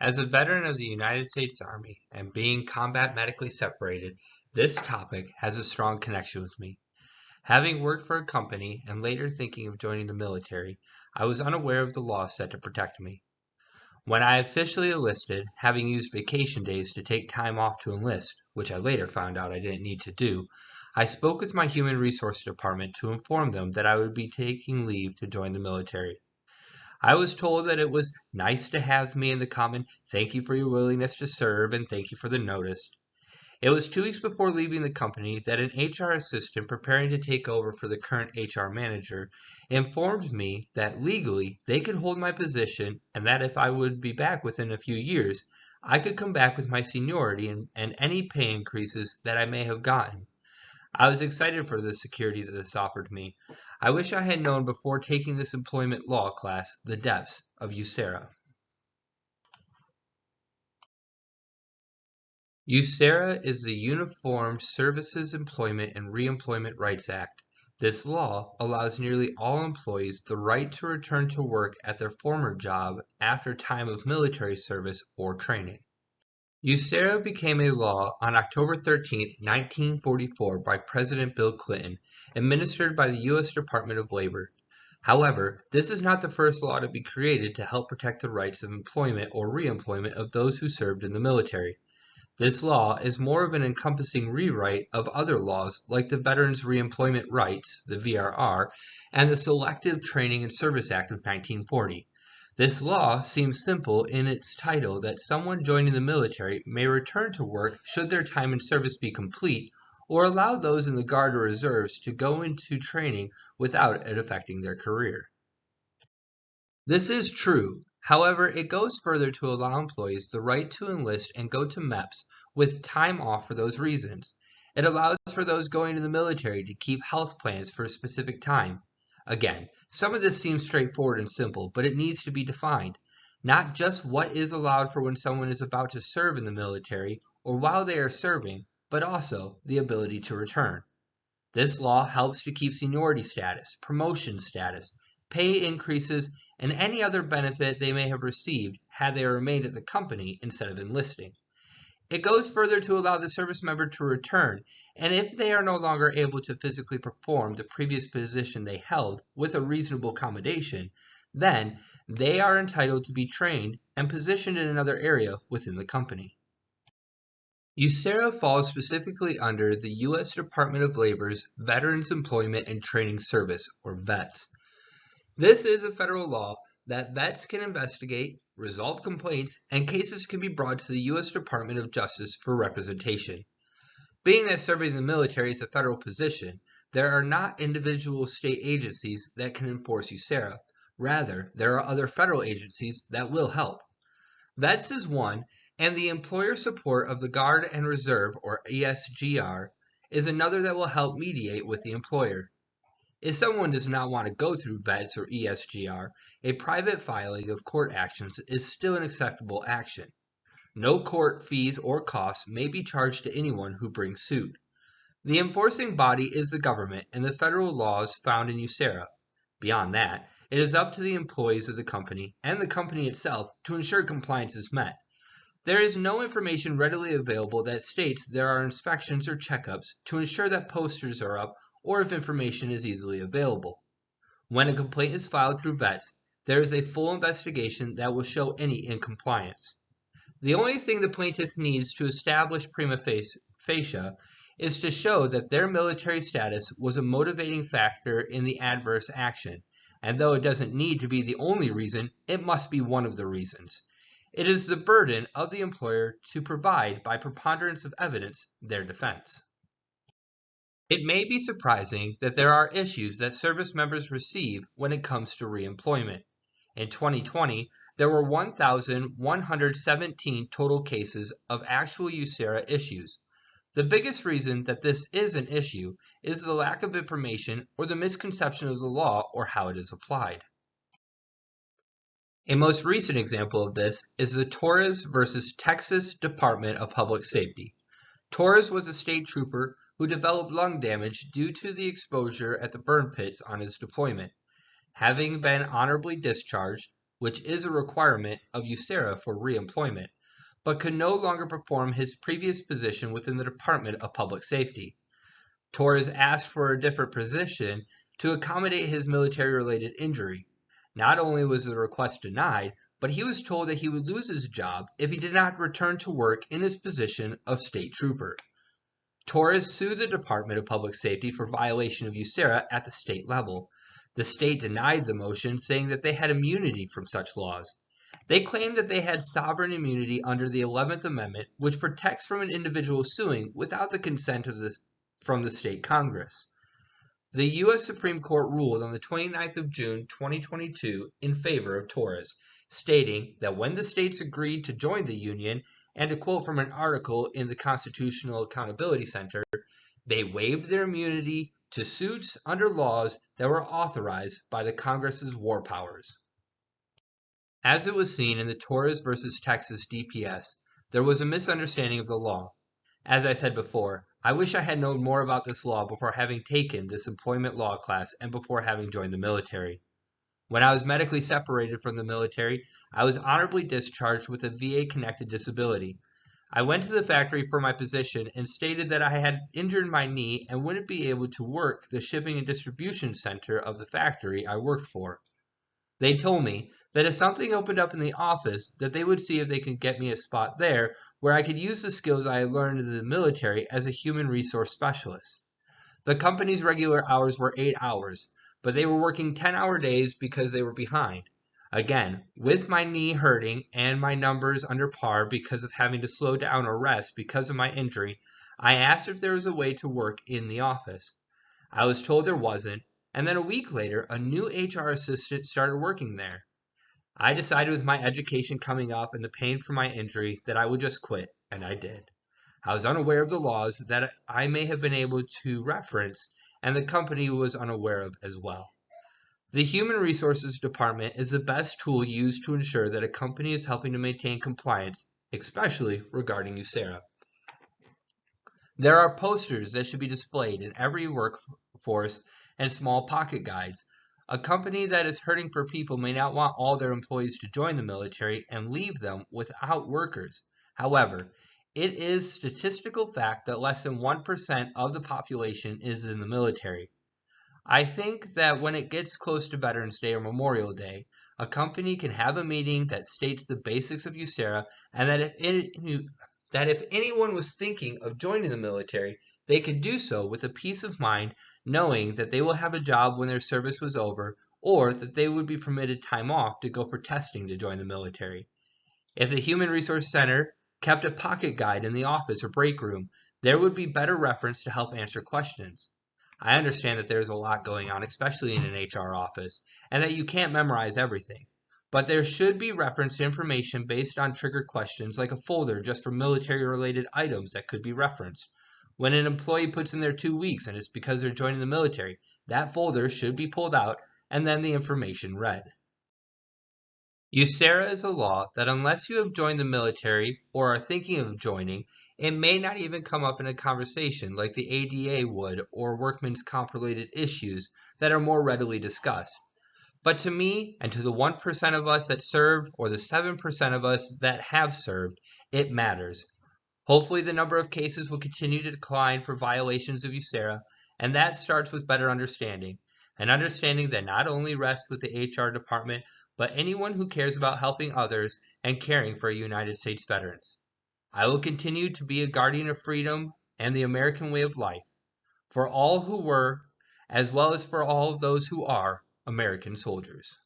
As a veteran of the United States Army and being combat medically separated, this topic has a strong connection with me. Having worked for a company and later thinking of joining the military, I was unaware of the law set to protect me. When I officially enlisted, having used vacation days to take time off to enlist, which I later found out I didn't need to do, I spoke with my human resource department to inform them that I would be taking leave to join the military. I was told that it was nice to have me in the common "thank you for your willingness to serve" and "thank you for the notice." It was 2 weeks before leaving the company that an HR assistant preparing to take over for the current HR manager informed me that legally they could hold my position and that if I would be back within a few years, I could come back with my seniority and any pay increases that I may have gotten. I was excited for the security that this offered me. I wish I had known before taking this employment law class the depths of Userra. Userra is the Uniformed Services Employment and Reemployment Rights Act. This law allows nearly all employees the right to return to work at their former job after time of military service or training. Userra became a law on October 13, 1944 by President Bill Clinton, administered by the U.S. Department of Labor. However, this is not the first law to be created to help protect the rights of employment or reemployment of those who served in the military. This law is more of an encompassing rewrite of other laws like the Veterans Reemployment Rights, the VRR, and the Selective Training and Service Act of 1940. This law seems simple in its title that someone joining the military may return to work should their time in service be complete, or allow those in the Guard or Reserves to go into training without it affecting their career. This is true. However, it goes further to allow employees the right to enlist and go to MEPS with time off for those reasons. It allows for those going to the military to keep health plans for a specific time. Again, some of this seems straightforward and simple, but it needs to be defined. Not just what is allowed for when someone is about to serve in the military or while they are serving, but also the ability to return. This law helps to keep seniority status, promotion status, pay increases, and any other benefit they may have received had they remained at the company instead of enlisting. It goes further to allow the service member to return, and if they are no longer able to physically perform the previous position they held with a reasonable accommodation, then they are entitled to be trained and positioned in another area within the company. Userra falls specifically under the U.S. Department of Labor's Veterans Employment and Training Service, or VETS. This is a federal law that vets can investigate, resolve complaints, and cases can be brought to the U.S. Department of Justice for representation. Being that serving in the military is a federal position, there are not individual state agencies that can enforce Userra. Rather, there are other federal agencies that will help. VETS is one, and the employer support of the Guard and Reserve, or ESGR, is another that will help mediate with the employer. If someone does not want to go through VETS or ESGR, a private filing of court actions is still an acceptable action. No court fees or costs may be charged to anyone who brings suit. The enforcing body is the government and the federal laws found in Userra. Beyond that, it is up to the employees of the company and the company itself to ensure compliance is met. There is no information readily available that states there are inspections or checkups to ensure that posters are up or if information is easily available. When a complaint is filed through VETS, there is a full investigation that will show any incompliance. The only thing the plaintiff needs to establish prima facie is to show that their military status was a motivating factor in the adverse action, and though it doesn't need to be the only reason, it must be one of the reasons. It is the burden of the employer to provide, by preponderance of evidence, their defense. It may be surprising that there are issues that service members receive when it comes to reemployment. In 2020, there were 1,117 total cases of actual Userra issues. The biggest reason that this is an issue is the lack of information or the misconception of the law or how it is applied. A most recent example of this is the Torres versus Texas Department of Public Safety. Torres was a state trooper who developed lung damage due to the exposure at the burn pits on his deployment. Having been honorably discharged, which is a requirement of Userra for reemployment, but could no longer perform his previous position within the Department of Public Safety. Torres asked for a different position to accommodate his military-related injury. Not only was the request denied, but he was told that he would lose his job if he did not return to work in his position of state trooper. Torres sued the Department of Public Safety for violation of Userra at the state level. The state denied the motion, saying that they had immunity from such laws. They claimed that they had sovereign immunity under the 11th Amendment, which protects from an individual suing without the consent from the state Congress. The U.S. Supreme Court ruled on the 29th of June 2022 in favor of Torres, stating that when the states agreed to join the Union, and to quote from an article in the Constitutional Accountability Center, they waived their immunity to suits under laws that were authorized by the Congress's war powers. As it was seen in the Torres versus Texas DPS, there was a misunderstanding of the law. As I said before, I wish I had known more about this law before having taken this employment law class and before having joined the military. When I was medically separated from the military, I was honorably discharged with a VA-connected disability. I went to the factory for my position and stated that I had injured my knee and wouldn't be able to work the shipping and distribution center of the factory I worked for. They told me that if something opened up in the office, that they would see if they could get me a spot there where I could use the skills I had learned in the military as a human resource specialist. The company's regular hours were 8 hours, but they were working 10-hour days because they were behind. Again, with my knee hurting and my numbers under par because of having to slow down or rest because of my injury, I asked if there was a way to work in the office. I was told there wasn't, and then a week later, a new HR assistant started working there. I decided with my education coming up and the pain from my injury that I would just quit, and I did. I was unaware of the laws that I may have been able to reference, and the company was unaware of as well. The Human Resources Department is the best tool used to ensure that a company is helping to maintain compliance, especially regarding Userra. There are posters that should be displayed in every workforce and small pocket guides. A company that is hurting for people may not want all their employees to join the military and leave them without workers. However, it is statistical fact that less than 1% of the population is in the military. I think that when it gets close to Veterans Day or Memorial Day, a company can have a meeting that states the basics of Userra, and that if anyone was thinking of joining the military, they could do so with a peace of mind, knowing that they will have a job when their service was over, or that they would be permitted time off to go for testing to join the military. If the Human Resource Center kept a pocket guide in the office or break room, there would be better reference to help answer questions. I understand that there is a lot going on, especially in an HR office, and that you can't memorize everything. But there should be reference to information based on triggered questions, like a folder just for military-related items that could be referenced. When an employee puts in their 2 weeks and it's because they're joining the military, that folder should be pulled out and then the information read. Userra is a law that unless you have joined the military or are thinking of joining, it may not even come up in a conversation like the ADA would or workman's comp-related issues that are more readily discussed. But to me, and to the 1% of us that served or the 7% of us that have served, it matters. Hopefully the number of cases will continue to decline for violations of Userra, and that starts with better understanding. An understanding that not only rests with the HR department, but anyone who cares about helping others and caring for United States veterans. I will continue to be a guardian of freedom and the American way of life, for all who were, as well as for all of those who are, American soldiers.